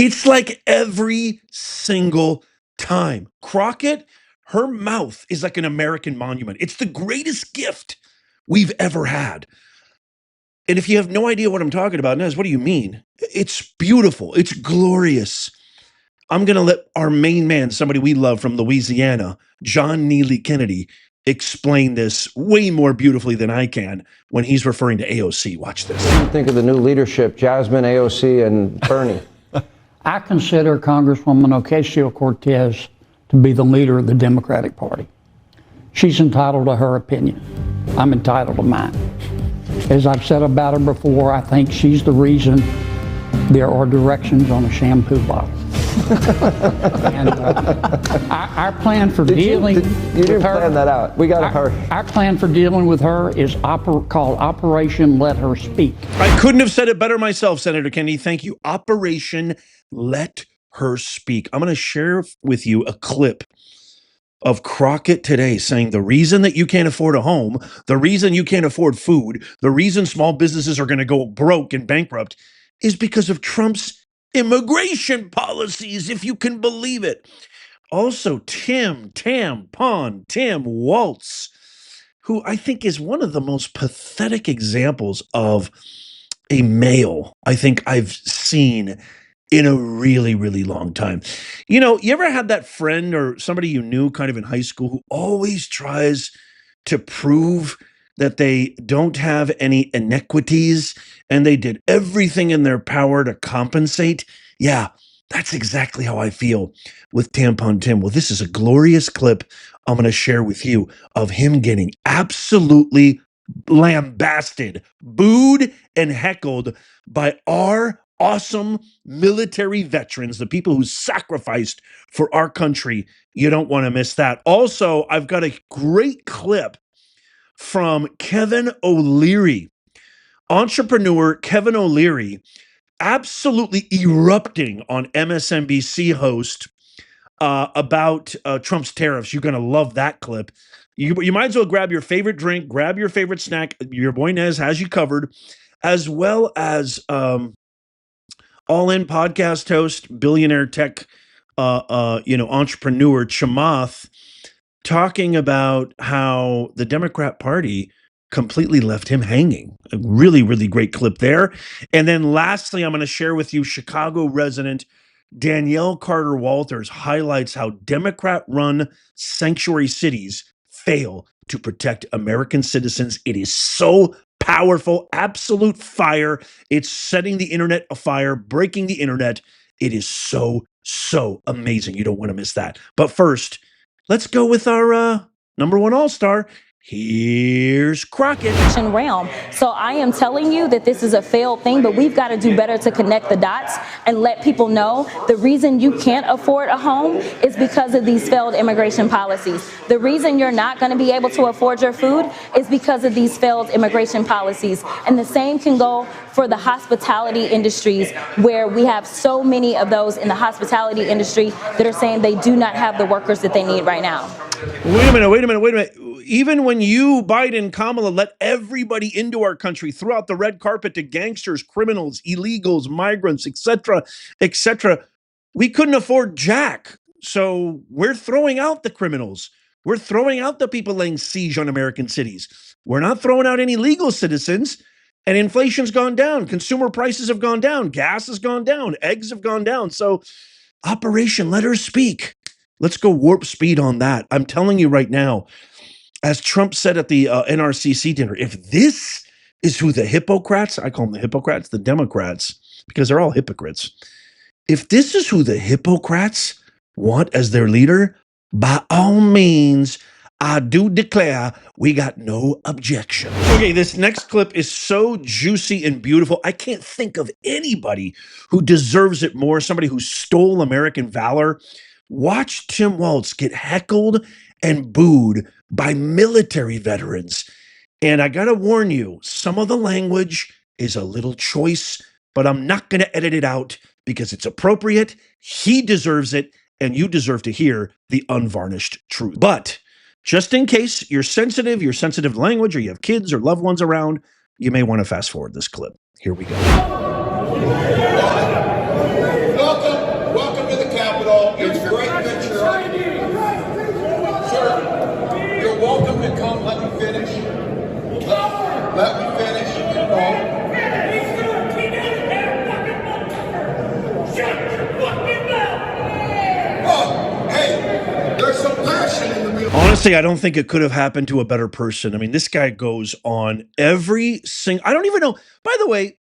It's like every single time. Crockett, her mouth is like an American monument. It's the greatest gift we've ever had. And if you have no idea what I'm talking about, Nez, what do you mean? It's beautiful. It's glorious. I'm going to let our main man, somebody we love from Louisiana, John Neely Kennedy, explain this way more beautifully than I can when he's referring to AOC. Watch this. What do you think of the new leadership, Jasmine, AOC, and Bernie? I consider Congresswoman Ocasio-Cortez to be the leader of the Democratic Party. She's entitled to her opinion. I'm entitled to mine. As I've said about her before, I think she's the reason there are directions on a shampoo bottle. And our plan for dealing with her... You didn't plan that out. We got her. Our plan for dealing with her is called Operation Let Her Speak. I couldn't have said it better myself, Senator Kennedy. Thank you. Operation Let Her Speak. I'm going to share with you a clip of Crockett today saying the reason that you can't afford a home, the reason you can't afford food, the reason small businesses are going to go broke and bankrupt is because of Trump's immigration policies, if you can believe it. Also, Tim Walz, who I think is one of the most pathetic examples of a male I think I've seen in a really, really long time. You know, you ever had that friend or somebody you knew kind of in high school who always tries to prove that they don't have any inequities and they did everything in their power to compensate? Yeah, that's exactly how I feel with Tampon Tim. Well, this is a glorious clip I'm going to share with you of him getting absolutely lambasted, booed, and heckled by our awesome military veterans, the people who sacrificed for our country. You don't want to miss that. Also, I've got a great clip from Kevin O'Leary, entrepreneur Kevin O'Leary, absolutely erupting on MSNBC host about Trump's tariffs. You're going to love that clip. You might as well grab your favorite drink, grab your favorite snack. Your boy Nez has you covered, as well as all-in podcast host, billionaire tech, entrepreneur Chamath, talking about how the Democrat Party completely left him hanging. A really, really great clip there. And then lastly, I'm going to share with you Chicago resident Danielle Carter Walters highlights how Democrat-run sanctuary cities fail to protect American citizens. It is so powerful, absolute fire. It's setting the internet afire, breaking the internet. It is so, so amazing. You don't want to miss that. But first, let's go with our number one all-star. Here's Crockett. Realm. So I am telling you that this is a failed thing, but we've got to do better to connect the dots and let people know the reason you can't afford a home is because of these failed immigration policies. The reason you're not going to be able to afford your food is because of these failed immigration policies. And the same can go for the hospitality industries, where we have so many of those in the hospitality industry that are saying they do not have the workers that they need right now. Wait a minute. Even when you, Biden, Kamala, let everybody into our country, threw out the red carpet to gangsters, criminals, illegals, migrants, etc., we couldn't afford jack. So we're throwing out the criminals. We're throwing out the people laying siege on American cities. We're not throwing out any legal citizens. And inflation's gone down. Consumer prices have gone down. Gas has gone down. Eggs have gone down. So Operation Let Her Speak. Let's go warp speed on that. I'm telling you right now, as Trump said at the NRCC dinner, if this is who the hypocrites, I call them the hypocrites, the Democrats, because they're all hypocrites. If this is who the hypocrites want as their leader, by all means, I do declare we got no objection. Okay, this next clip is so juicy and beautiful. I can't think of anybody who deserves it more, somebody who stole American valor. Watch Tim Walz get heckled and booed by military veterans. And I got to warn you, some of the language is a little choice, but I'm not going to edit it out because it's appropriate. He deserves it, and you deserve to hear the unvarnished truth. But just in case you're sensitive to language, or you have kids or loved ones around, you may want to fast forward this clip. Here we go. Welcome Honestly, I don't think it could have happened to a better person. I mean, this guy goes on every single, I don't even know. By the way,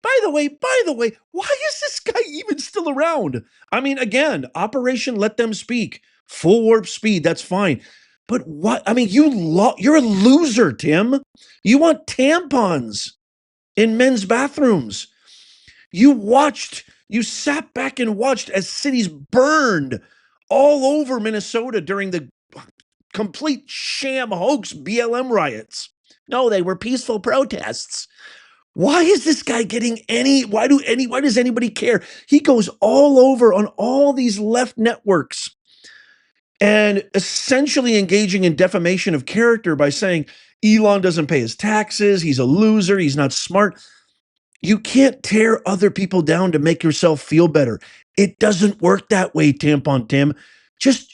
why is this guy even still around? I mean, again, Operation Let Them Speak, full warp speed, that's fine. But what? I mean, you're a loser, Tim. You want tampons in men's bathrooms. You sat back and watched as cities burned all over Minnesota during the complete sham hoax BLM riots. No, they were peaceful protests. Why is this guy getting why does anybody care? He goes all over on all these left networks and essentially engaging in defamation of character by saying Elon doesn't pay his taxes, he's a loser, he's not smart. You can't tear other people down to make yourself feel better. It doesn't work that way, Tampon Tim. Just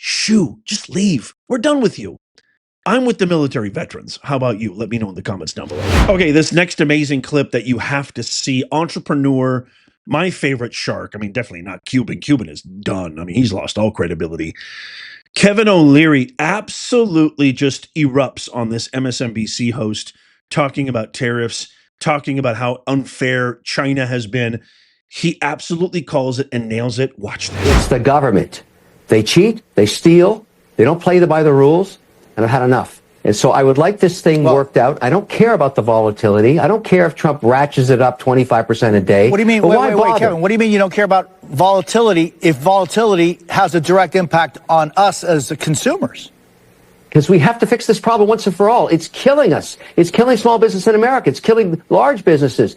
just leave. We're done with you. I'm with the military veterans. How about you? Let me know in the comments down below. Okay, this next amazing clip that you have to see, entrepreneur, my favorite shark. I mean, definitely not Cuban. Cuban is done. I mean, he's lost all credibility. Kevin O'Leary absolutely just erupts on this MSNBC host talking about tariffs, talking about how unfair China has been. He absolutely calls it and nails it. Watch this. It's the government. They cheat, they steal, they don't play by the rules, and I've had enough. And so I would like this thing worked out. I don't care about the volatility. I don't care if Trump ratchets it up 25% a day. What do you mean? Wait, Kevin, what do you mean you don't care about volatility if volatility has a direct impact on us as the consumers? Because we have to fix this problem once and for all. It's killing us. It's killing small business in America. It's killing large businesses.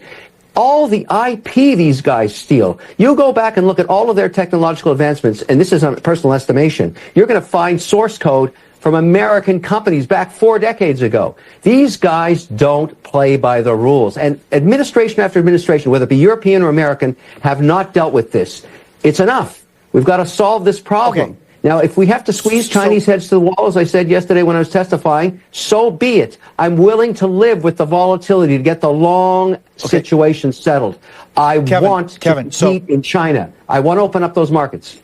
All the IP these guys steal. You go back and look at all of their technological advancements, and this is a personal estimation, you're going to find source code from American companies back 4 decades ago. These guys don't play by the rules. And administration after administration, whether it be European or American, have not dealt with this. It's enough. We've got to solve this problem. Okay. Now, if we have to squeeze Chinese heads to the wall, as I said yesterday when I was testifying, so be it. I'm willing to live with the volatility to get the long situation settled. I want to compete in China. I want to open up those markets.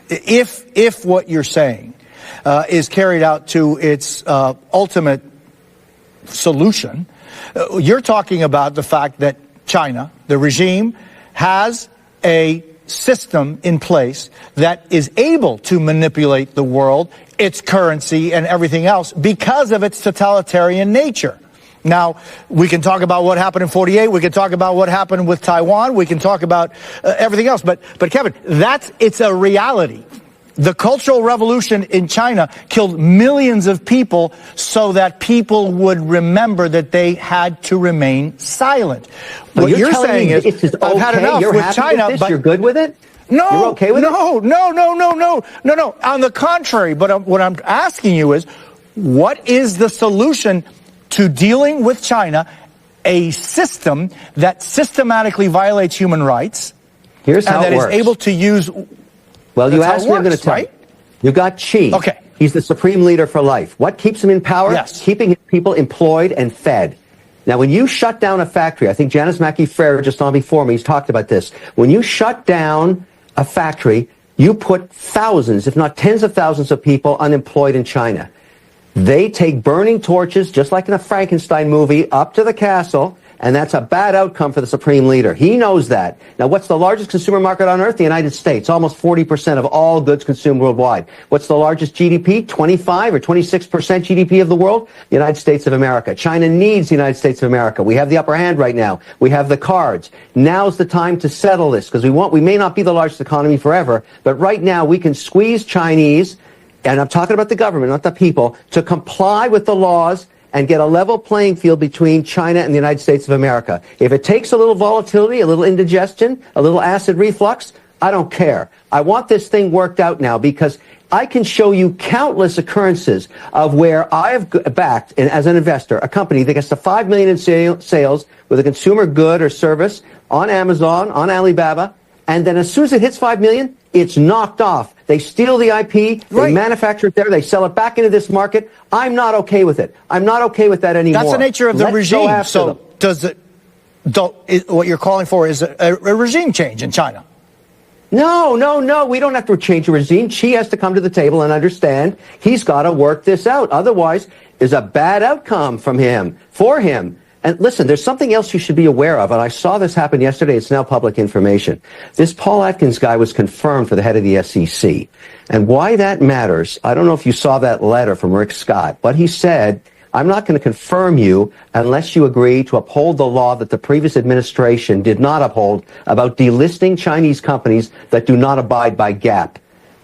If what you're saying is carried out to its ultimate solution, you're talking about the fact that China, the regime, has a system in place that is able to manipulate the world, its currency, and everything else because of its totalitarian nature. Now, we can talk about what happened in 48. We can talk about what happened with Taiwan. We can talk about everything else. But Kevin, it's a reality. The Cultural Revolution in China killed millions of people so that people would remember that they had to remain silent. What you're saying is, I've had enough with China, but you're good with it? No, you're okay with it? No. On the contrary, but what I'm asking you is, what is the solution to dealing with China, a system that systematically violates human rights, Here's how and that it works. is able to use... Well, you asked me, I'm going to tell you. You got Xi. Okay. He's the supreme leader for life. What keeps him in power? Yes. Keeping his people employed and fed. Now, when you shut down a factory, I think Janice Mackey-Ferrer just on before me, he's talked about this. When you shut down a factory, you put thousands, if not tens of thousands of people unemployed in China. They take burning torches, just like in a Frankenstein movie, up to the castle, and that's a bad outcome for the supreme leader. He knows that. Now, what's the largest consumer market on earth? The United States. Almost 40% of all goods consumed worldwide. What's the largest GDP? 25 or 26% GDP of the world? The United States of America. China needs the United States of America. We have the upper hand right now. We have the cards. Now's the time to settle this, because we may not be the largest economy forever, but right now we can squeeze Chinese, and I'm talking about the government, not the people, to comply with the laws and get a level playing field between China and the United States of America. If it takes a little volatility, a little indigestion, a little acid reflux, I don't care. I want this thing worked out now, because I can show you countless occurrences of where I have backed, as an investor, a company that gets to 5 million in sales with a consumer good or service on Amazon, on Alibaba, and then as soon as it hits 5 million, it's knocked off. They steal the IP, they manufacture it there, they sell it back into this market. I'm not okay with it. I'm not okay with that anymore. That's the nature of the regime. So what you're calling for is a regime change in China. No, no, no. We don't have to change the regime. Xi has to come to the table and understand he's got to work this out. Otherwise, there's a bad outcome from him, for him. And listen, there's something else you should be aware of, and I saw this happen yesterday. It's now public information. This Paul Atkins guy was confirmed for the head of the SEC. And why that matters, I don't know if you saw that letter from Rick Scott, but he said, I'm not going to confirm you unless you agree to uphold the law that the previous administration did not uphold about delisting Chinese companies that do not abide by GAAP.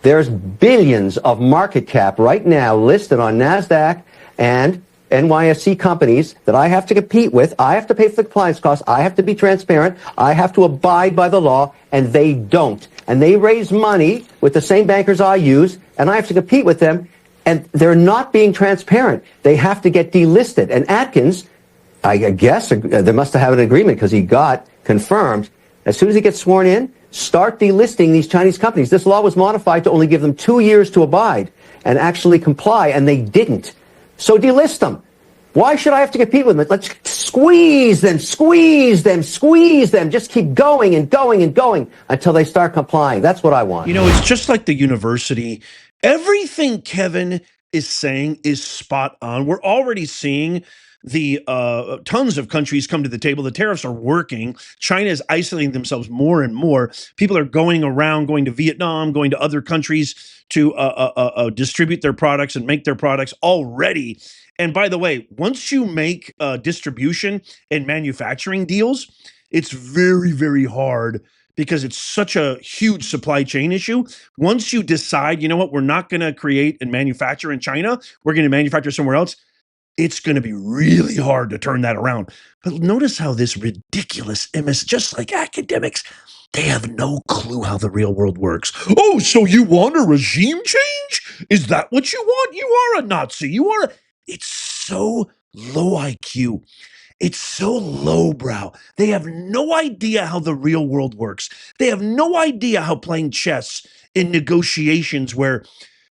There's billions of market cap right now listed on NASDAQ and NYSE companies that I have to compete with. I have to pay for the compliance costs. I have to be transparent. I have to abide by the law, and they don't. And they raise money with the same bankers I use, and I have to compete with them, and they're not being transparent. They have to get delisted. And Atkins, I guess, they must have had an agreement because he got confirmed. As soon as he gets sworn in, start delisting these Chinese companies. This law was modified to only give them 2 years to abide and actually comply, and they didn't. So delist them. Why should I have to compete with them? Let's squeeze them, squeeze them, squeeze them. Just keep going and going and going until they start complying. That's what I want. You know, it's just like the university. Everything Kevin is saying is spot on. We're already seeing the tons of countries come to the table. The tariffs are working. China is isolating themselves more and more. People are going around, going to Vietnam, going to other countries to distribute their products and make their products already. And by the way, once you make distribution and manufacturing deals, it's very, very hard because it's such a huge supply chain issue. Once you decide, you know what, we're not going to create and manufacture in China, we're going to manufacture somewhere else, it's going to be really hard to turn that around. But notice how this ridiculous MS, just like academics, they have no clue how the real world works. Oh, so you want a regime change? Is that what you want? You are a Nazi. You are It's so low IQ. It's so lowbrow. They have no idea how the real world works. They have no idea how playing chess in negotiations where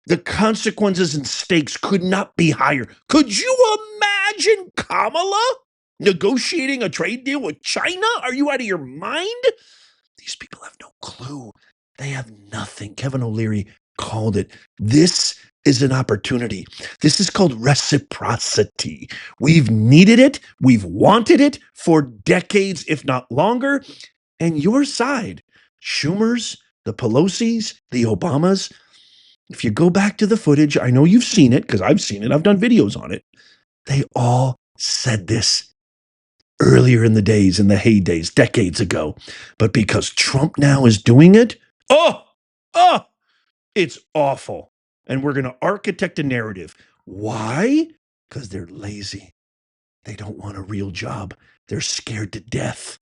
the consequences and stakes could not be higher. Could you imagine Kamala negotiating a trade deal with China? Are you out of your mind? These people have no clue. They have nothing. Kevin O'Leary called it. This is an opportunity. This is called reciprocity. We've needed it. We've wanted it for decades, if not longer. And your side, Schumer's, the Pelosi's, the Obamas, if you go back to the footage, I know you've seen it because I've seen it. I've done videos on it. They all said this earlier in the days, in the heydays, decades ago. But because Trump now is doing it, it's awful. And we're going to architect a narrative. Why? Because they're lazy. They don't want a real job. They're scared to death.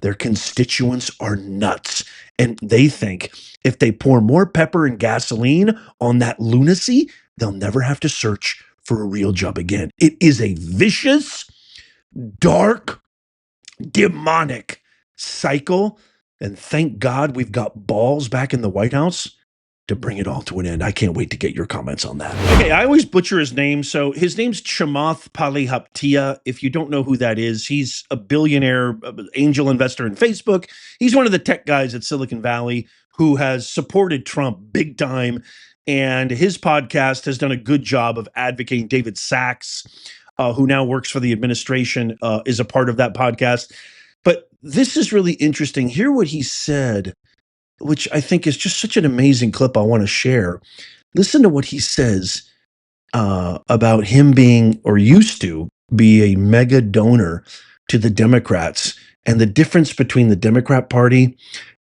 Their constituents are nuts. And they think if they pour more pepper and gasoline on that lunacy, they'll never have to search for a real job again. It is a vicious, dark, demonic cycle. And thank God we've got balls back in the White House to bring it all to an end. I can't wait to get your comments on that. Okay, I always butcher his name. So his name's Chamath Palihapitiya. If you don't know who that is, he's a billionaire angel investor in Facebook. He's one of the tech guys at Silicon Valley who has supported Trump big time. And his podcast has done a good job of advocating. David Sachs, who now works for the administration, is a part of that podcast. But this is really interesting. Hear what he said, which I think is just such an amazing clip I want to share. Listen to what he says about him being, or used to be, a mega donor to the Democrats, and the difference between the Democrat Party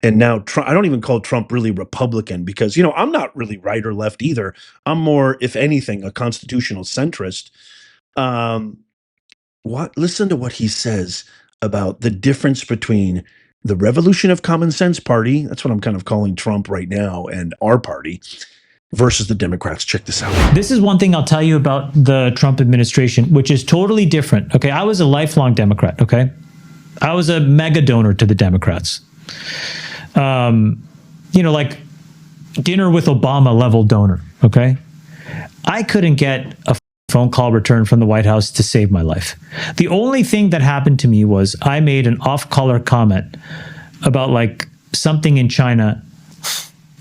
and now Trump. I don't even call Trump really Republican because, you know, I'm not really right or left either. I'm more, if anything, a constitutional centrist. Listen to what he says about the difference between the Revolution of Common Sense Party, that's what I'm kind of calling Trump right now, and our party, versus the Democrats. Check this out. This is one thing I'll tell you about the Trump administration, which is totally different. Okay, I was a lifelong Democrat, okay? I was a mega donor to the Democrats. You know, like dinner with Obama level donor, okay? I couldn't get a phone call returned from the White House to save my life. The only thing that happened to me was I made an off-color comment about like something in China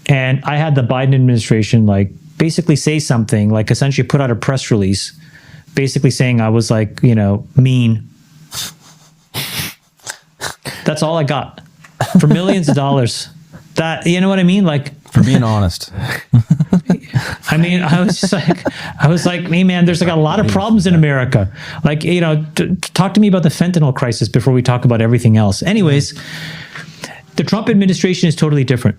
And I had the Biden administration like basically say something, like essentially put out a press release, basically saying I was like, you know, mean. That's all I got for millions of dollars. That, you know what I mean? Like, for being honest. I mean, I was like, hey man, there's like a lot of problems in America. Like, you know, talk to me about the fentanyl crisis before we talk about everything else. Anyways, the Trump administration is totally different.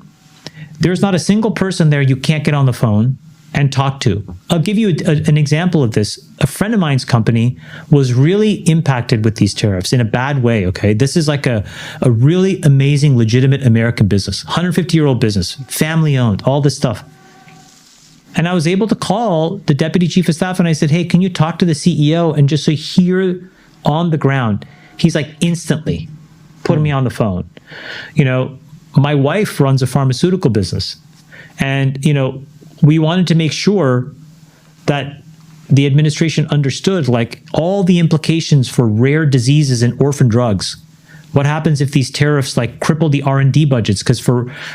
There's not a single person there you can't get on the phone and talk to. I'll give you an example of this. A friend of mine's company was really impacted with these tariffs in a bad way, okay? This is like a really amazing, legitimate American business, 150-year-old business, family-owned, all this stuff. And I was able to call the deputy chief of staff and I said, hey, can you talk to the CEO and just so here on the ground? He's like instantly putting me on the phone. You know, my wife runs a pharmaceutical business and, you know, we wanted to make sure that the administration understood like all the implications for rare diseases and orphan drugs. What happens if these tariffs like cripple the R&D budgets? Because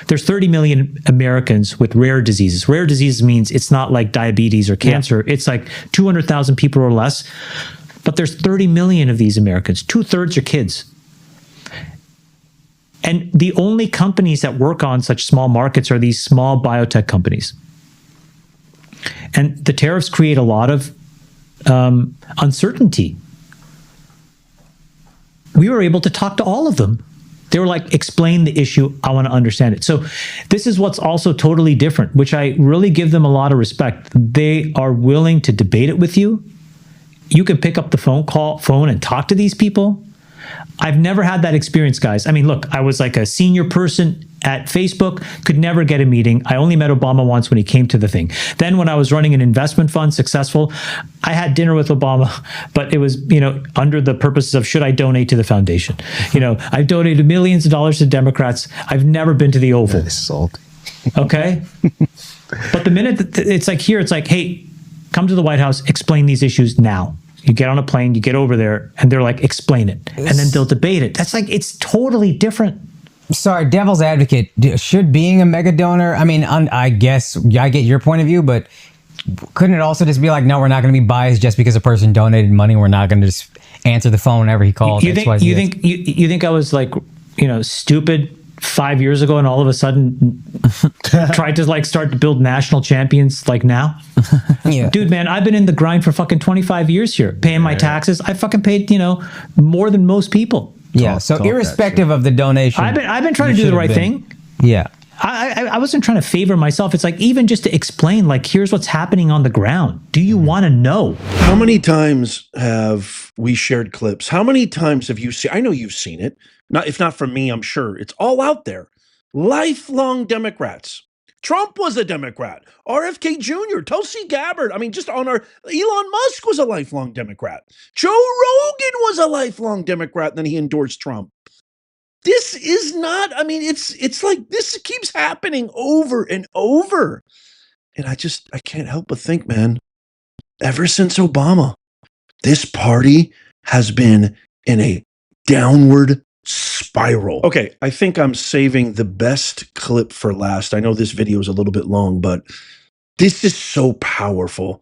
there's 30 million Americans with rare diseases. Rare disease means it's not like diabetes or cancer. Yeah. It's like 200,000 people or less. But there's 30 million of these Americans. 2/3 are kids. And the only companies that work on such small markets are these small biotech companies. And the tariffs create a lot of uncertainty. We were able to talk to all of them. They were like, explain the issue. I want to understand it. So this is what's also totally different, which I really give them a lot of respect. They are willing to debate it with you. You can pick up the phone and talk to these people. I've never had that experience, guys. I mean, look, I was like a senior person at Facebook, could never get a meeting. I only met Obama once when he came to the thing. Then when I was running an investment fund, successful, I had dinner with Obama, but it was, you know, under the purposes of should I donate to the foundation? You know, I've donated millions of dollars to Democrats. I've never been to the Oval. That is salty. Okay? But the minute that it's like here, it's like, hey, come to the White House, explain these issues now. You get on a plane, you get over there, and they're like, explain it. And then they'll debate it. That's like, it's totally different. Sorry, devil's advocate, should being a mega donor, I mean, I guess I get your point of view, but couldn't it also just be like, no, we're not going to be biased just because a person donated money. We're not going to just answer the phone whenever he calls. You think I was like, you know, stupid 5 years ago and all of a sudden tried to like start to build national champions like now? Yeah. Dude, man, I've been in the grind for fucking 25 years here, paying my taxes. I fucking paid, you know, more than most people. Yeah, so irrespective of the donation, I've been trying to do the right thing. Yeah, I wasn't trying to favor myself. It's like even just to explain, like, here's what's happening on the ground. Do you want to know? How many times have we shared clips? How many times have you seen? I know you've seen it. Not if not from me, I'm sure it's all out there. Lifelong Democrats. Trump was a Democrat. RFK Jr., Tulsi Gabbard. I mean, just on our Elon Musk was a lifelong Democrat. Joe Rogan was a lifelong Democrat. Then he endorsed Trump. This is not. I mean, it's like this keeps happening over and over, and I can't help but think, man. Ever since Obama, this party has been in a downward spiral. Okay, I think I'm saving the best clip for last. I know this video is a little bit long, but this is so powerful.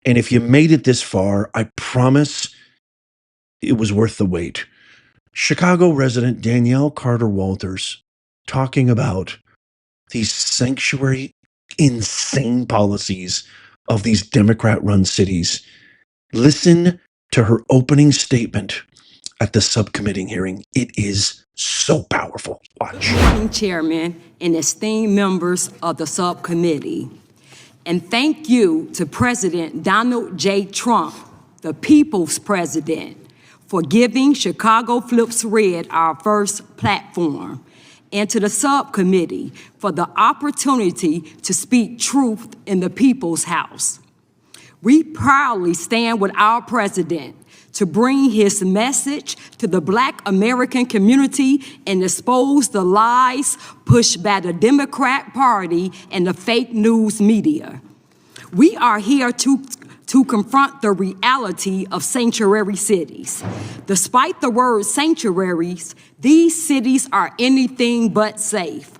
And if you made it this far, I promise it was worth the wait. Chicago resident Danielle Carter Walters talking about these sanctuary, insane policies of these Democrat-run cities. Listen to her opening statement at the subcommittee hearing. It is so powerful. Watch. Chairman and esteemed members of the subcommittee. And thank you to President Donald J. Trump, the people's president, for giving Chicago Flips Red our first platform, and to the subcommittee for the opportunity to speak truth in the people's house. We proudly stand with our president to bring his message to the Black American community and expose the lies pushed by the Democrat Party and the fake news media. We are here to confront the reality of sanctuary cities. Despite the word sanctuaries, these cities are anything but safe.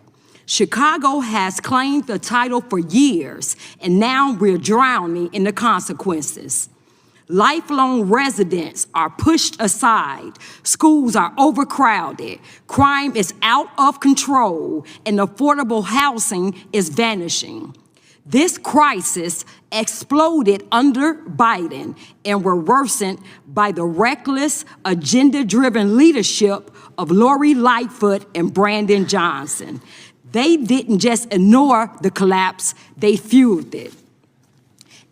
Chicago has claimed the title for years, and now we're drowning in the consequences. Lifelong residents are pushed aside, schools are overcrowded, crime is out of control, and affordable housing is vanishing. This crisis exploded under Biden and were worsened by the reckless, agenda-driven leadership of Lori Lightfoot and Brandon Johnson. They didn't just ignore the collapse, they fueled it.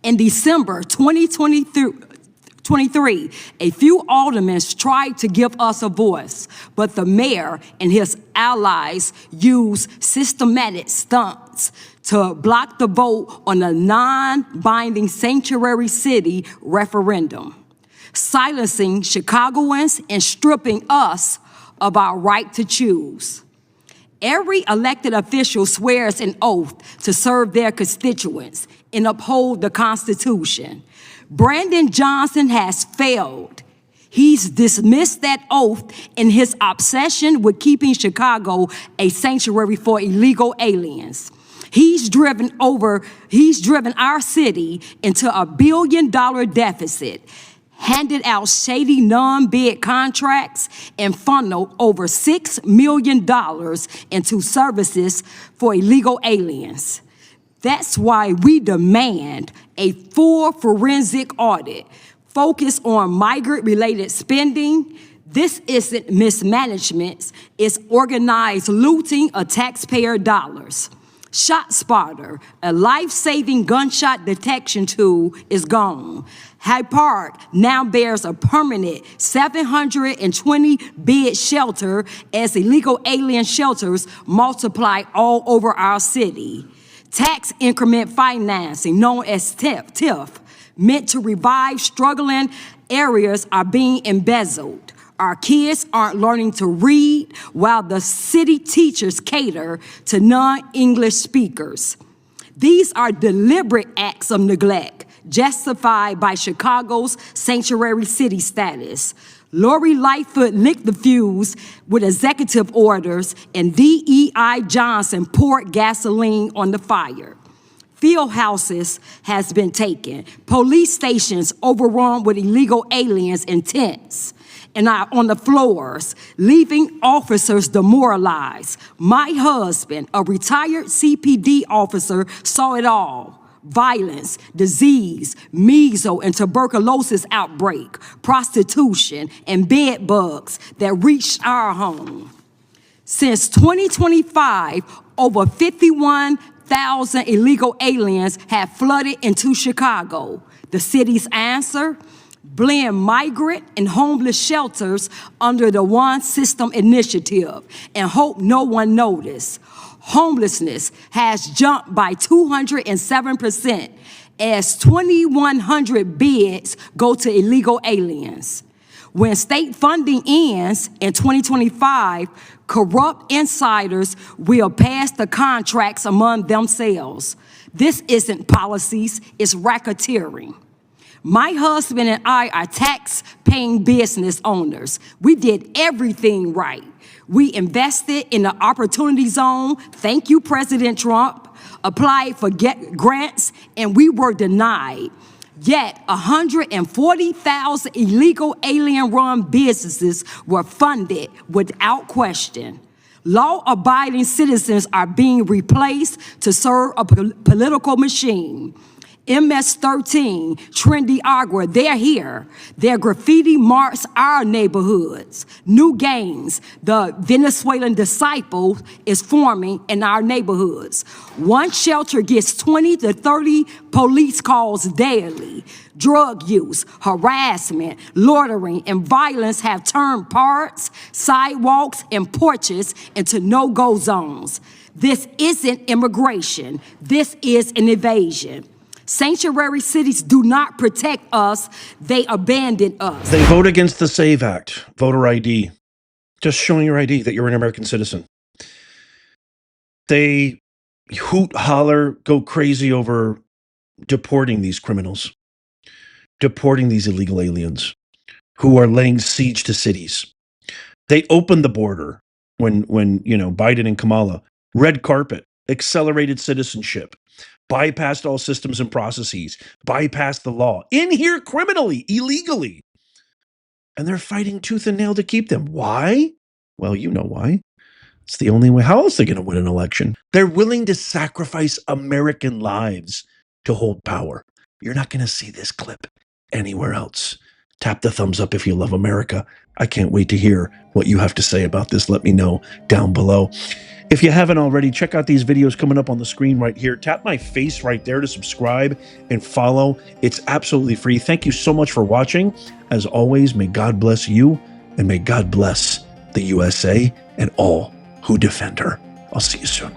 In December 2023, a few aldermen tried to give us a voice, but the mayor and his allies used systematic stunts to block the vote on a non-binding sanctuary city referendum, silencing Chicagoans and stripping us of our right to choose. Every elected official swears an oath to serve their constituents and uphold the Constitution. Brandon Johnson has failed. He's dismissed that oath in his obsession with keeping Chicago a sanctuary for illegal aliens. He's driven our city into a $1 billion deficit, handed out shady non-bid contracts, and funneled over $6 million into services for illegal aliens. That's why we demand a full forensic audit focused on migrant-related spending. This isn't mismanagement, it's organized looting of taxpayer dollars. ShotSpotter, a life-saving gunshot detection tool, is gone. Hyde Park now bears a permanent 720-bed shelter as illegal alien shelters multiply all over our city. Tax increment financing, known as TIF, meant to revive struggling areas, are being embezzled. Our kids aren't learning to read while the city teachers cater to non-English speakers. These are deliberate acts of neglect justified by Chicago's sanctuary city status. Lori Lightfoot licked the fuse with executive orders, and DEI Johnson poured gasoline on the fire. Field houses has been taken, police stations overrun with illegal aliens in tents and are on the floors, leaving officers demoralized. My husband, a retired CPD officer, saw it all. Violence, disease, measles and tuberculosis outbreak, prostitution, and bed bugs that reached our home. Since 2025, over 51,000 illegal aliens have flooded into Chicago. The city's answer? Blend migrant and homeless shelters under the One System initiative and hope no one noticed. Homelessness has jumped by 207% as 2,100 beds go to illegal aliens. When state funding ends in 2025, corrupt insiders will pass the contracts among themselves. This isn't policies, it's racketeering. My husband and I are tax-paying business owners. We did everything right. We invested in the opportunity zone. Thank you, President Trump. Applied for grants, and we were denied. Yet 140,000 illegal alien-run businesses were funded without question. Law-abiding citizens are being replaced to serve a political machine. MS-13, Trendy Agua, they're here. Their graffiti marks our neighborhoods. New gangs, the Venezuelan Disciple, is forming in our neighborhoods. One shelter gets 20 to 30 police calls daily. Drug use, harassment, loitering, and violence have turned parks, sidewalks, and porches into no-go zones. This isn't immigration. This is an invasion. Sanctuary cities do not protect us, they abandon us. They vote against the SAVE Act, voter ID, just showing your ID that you're an American citizen. They hoot, holler, go crazy over deporting these criminals, deporting these illegal aliens who are laying siege to cities. They opened the border when Biden and Kamala red carpet, accelerated citizenship, bypassed all systems and processes, bypassed the law, in here criminally, illegally. And they're fighting tooth and nail to keep them. Why? Well, you know why. It's the only way. How else are they going to win an election? They're willing to sacrifice American lives to hold power. You're not going to see this clip anywhere else. Tap the thumbs up if you love America. I can't wait to hear what you have to say about this. Let me know down below. If you haven't already, check out these videos coming up on the screen right here. Tap my face right there to subscribe and follow. It's absolutely free. Thank you so much for watching. As always, may God bless you, and may God bless the USA and all who defend her. I'll see you soon.